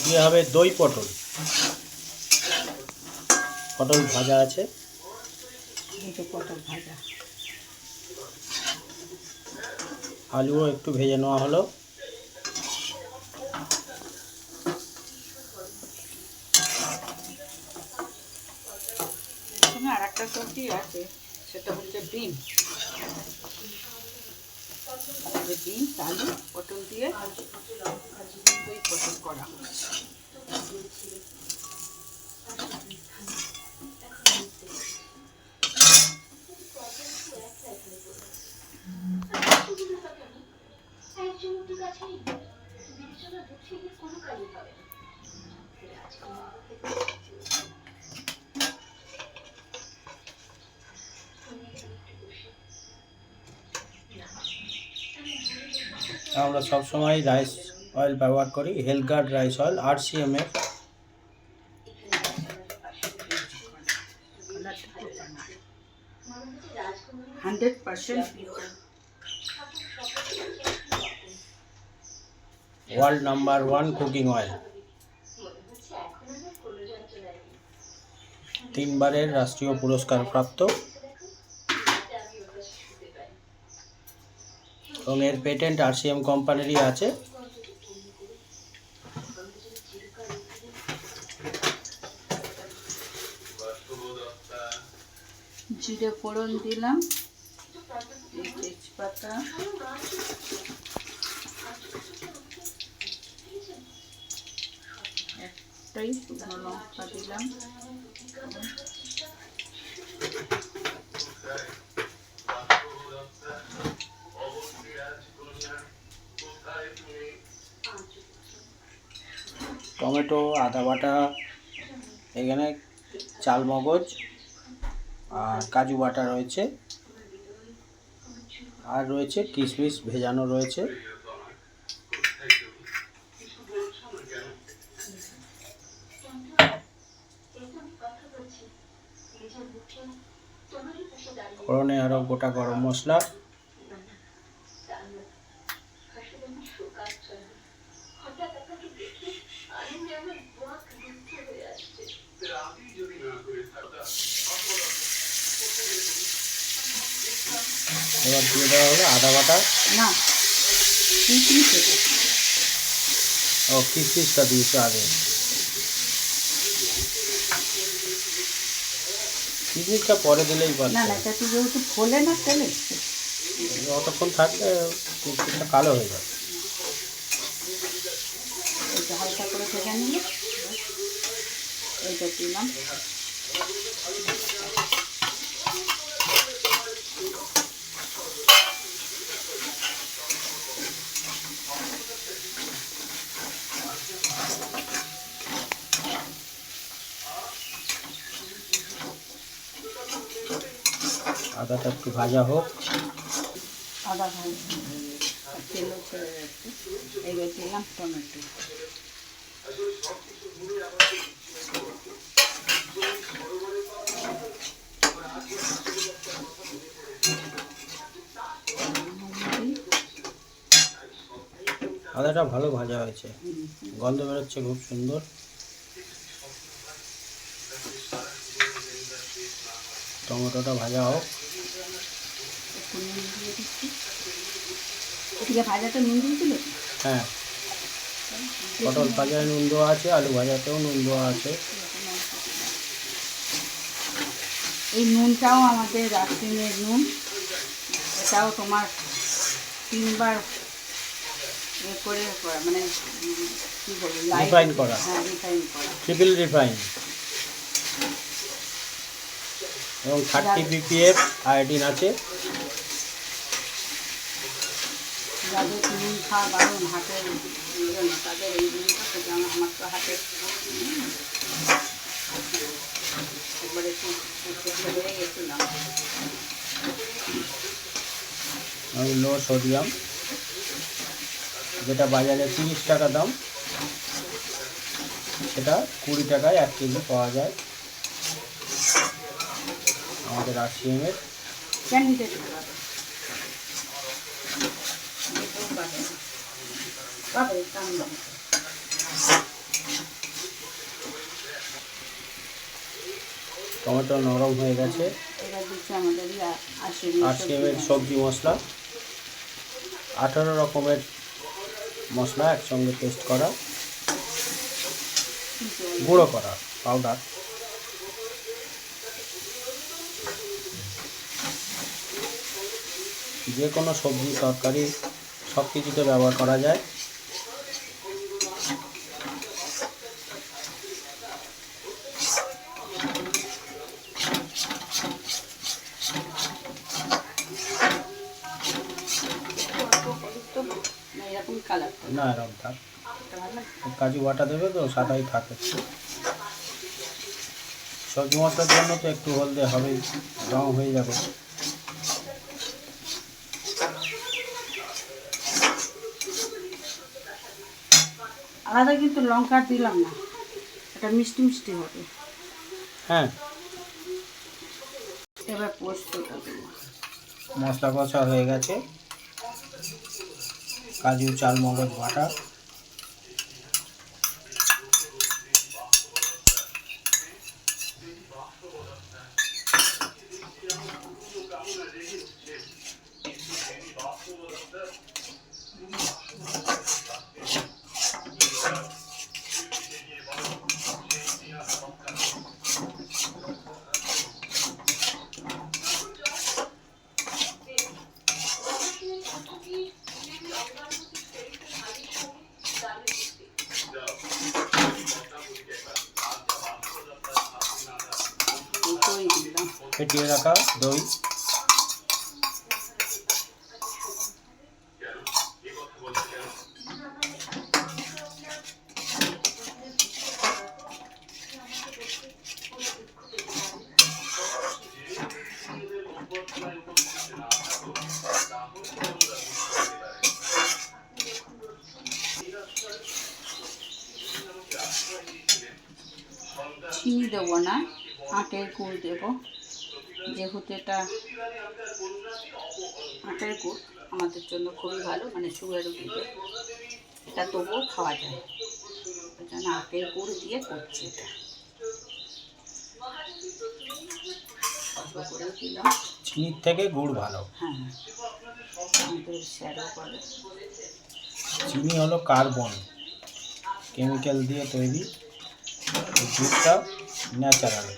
দিয়ে হবে দই পটল। পটল ভাজা আছে, পটল ভাজা, আলুও একটু ভেজে নেওয়া হলো। আর একটা সবজি আছে, সেটা হচ্ছে ডিম। আলু পটল দিয়ে দই পটল করা। আমরা সবসময় রাইস অয়েল ব্যবহার করি, health guard rice oil RCM এর। ওয়ার্ল্ড নাম্বার 1 কুকিং অয়েল, 3 বারের রাষ্ট্রীয় পুরস্কার প্রাপ্ত এবং এর পেটেন্ট RCM কোম্পানিরই আছে। জিরে ফোড়ন দিলাম, তেজপাতা, একটাই শুকনো লঙ্কা দিলাম, টমেটো, আদা বাটা, এখানে চাল মগজ আর কাজু বাটা রয়েছে, আর রয়েছে কিশমিশ ভেজানো রয়েছে। ফোড়নে আরও গোটা গরম মশলা, এবার দিয়ে দেওয়া হলো আদা বাটা। না ও কিশমিশটা দিয়েছো আগে, কিশমিশটা পরে দিলেই না পারছে। না, এটা তো যেহেতু ফোলে না তেলে, অতক্ষণ থাকলে কিশমিশটা কালো হয়ে যাবে। এটা হালকা করে ভেজে নিলে এইটা দিলাম। আদাটা একটু ভাজা হোক। আদা ভাজা তেলও ছেড়ে যাচ্ছে। এইবার দিলাম টমেটো, আদাটা ভালো ভাজা হয়েছে, গন্ধ বেরোচ্ছে খুব সুন্দর। টমেটোটা ভাজা হোক। একটু নুন দিয়ে দিচ্ছি। এদিকে ভাজাতে নুন দিয়েছিল? হ্যাঁ, পটল ভাজায় নুন দেওয়া আছে, আলু ভাজাতেও নুন দেওয়া আছে। এই নুনটাও আমাদের রাসিনের নুন, এটাও তোমার 3 বার করে করা, মানে কী বলবো, রিফাইন করা। হ্যাঁ, রিফাইন করা, ট্রিপল রিফাইন এবং 30 ppf আয়োডিন আছে। যাদের নুন খাওয়া বারণ হাতের জন্য, তাদের এই নুনটা থেকে আমার তো হাতে একবারে হয়ে গেছিলাম। লো সোডিয়াম, যেটা বাজারে 30 টাকা দাম, সেটা 20 টাকায় 1 কেজি পাওয়া যায় আমাদের RCM এর। টমেটো নরম হয়ে গেছে। এবার দিচ্ছি আমাদের 8 এর সবজি মশলা, 18 রকমের মশলা একসঙ্গে পেস্ট করা, গুঁড়ো করা পাউডার। যে কোনো সবজি তরকারি সব কিছুতে ব্যবহার করা যায়। এরকম কালার না এরকম থাক, কাজু বাটা দেবে তো সাদাই থাকে। সবজি মশলার জন্য তো একটু হলদে হবেই, রং হয়ে যাবে। আলাদা কিন্তু লঙ্কা দিলাম না, এটা মিষ্টি মিষ্টি হবে। হ্যাঁ, এবার পোস্তটা দেবো। মশলা কষা হয়ে গেছে, কাজু চালমগজ বাটা, দই দিলাম। ফেটিয়ে রাখা দই, চিনি দেবো না, আখের গুড় দেবো, যেহেতু এটা আখের গুড় আমাদের জন্য খুবই ভালো, মানে সুগার রোগীদের এটা তবুও খাওয়া যায়, ওই জন্য আখের গুড় দিয়ে করছি এটা। অল্প করে দিলাম। চিনির থেকে গুড় ভালো। হ্যাঁ, আমাদের শ্যারও করে। চিনি হলো কার্বন, কেমিক্যাল দিয়ে তৈরি, গুড়টা ন্যাচারাল।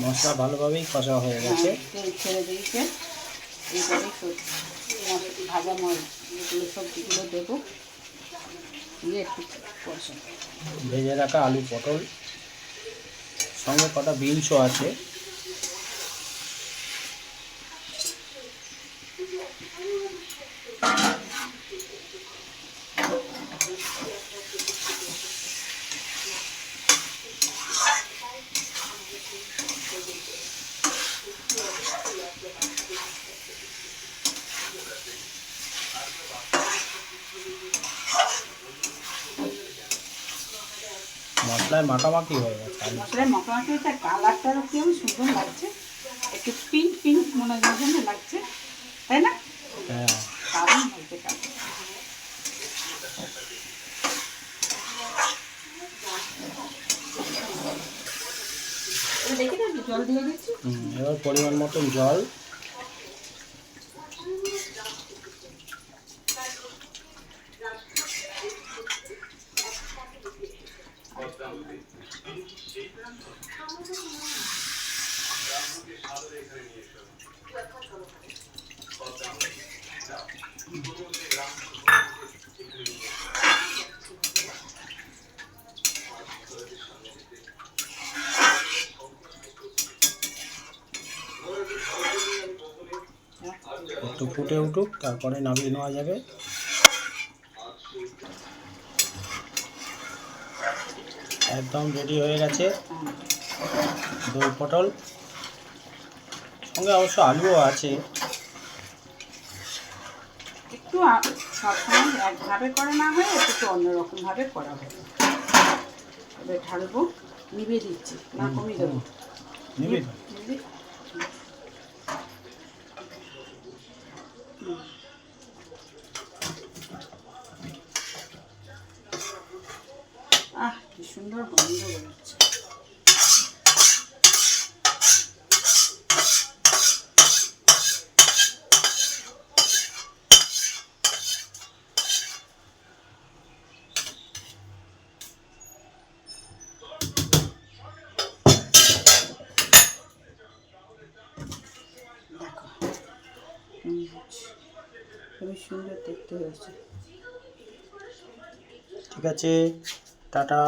মশলা ভালোভাবেই কষা হয়ে গেছে। তেল ছেড়ে দিয়েছে, এইবারে ভাজা যেগুলো সবজিগুলো দেবো, দিয়ে একটু কষা। ভেজে রাখা আলু পটল, সঙ্গে কটা বিনসও আছে। মশলায় মাখামাখি হয়ে গেছে। মশলায় মাখামাখি হচ্ছে, কালারটারও কেমন সুন্দর লাগছে, একটু পিঙ্ক পিঙ্ক মনে জন্য লাগছে, তাই না? হ্যাঁ, দারুণ হয়েছে কালার। দেখি না, জল দিয়ে দিচ্ছি। এবার পরিমাণ মতন জল, একটু ফুটে উঠুক, তারপরে নামিয়ে নেওয়া যাবে। একদম রেডি হয়ে গেছে দই পটল, সঙ্গে অবশ্য আলুও আছে। একটু সবসময় একভাবে করা না হয়, একটু অন্যরকমভাবে করা হবে। এবার ঢালবো, নিভিয়ে দিচ্ছি না কমিয়ে দেবো? নিবি? কি সুন্দর গন্ধ বেরোচ্ছে। দেখো খুবই সুন্দর দেখতে হয়েছে। ঠিক আছে, টাটা।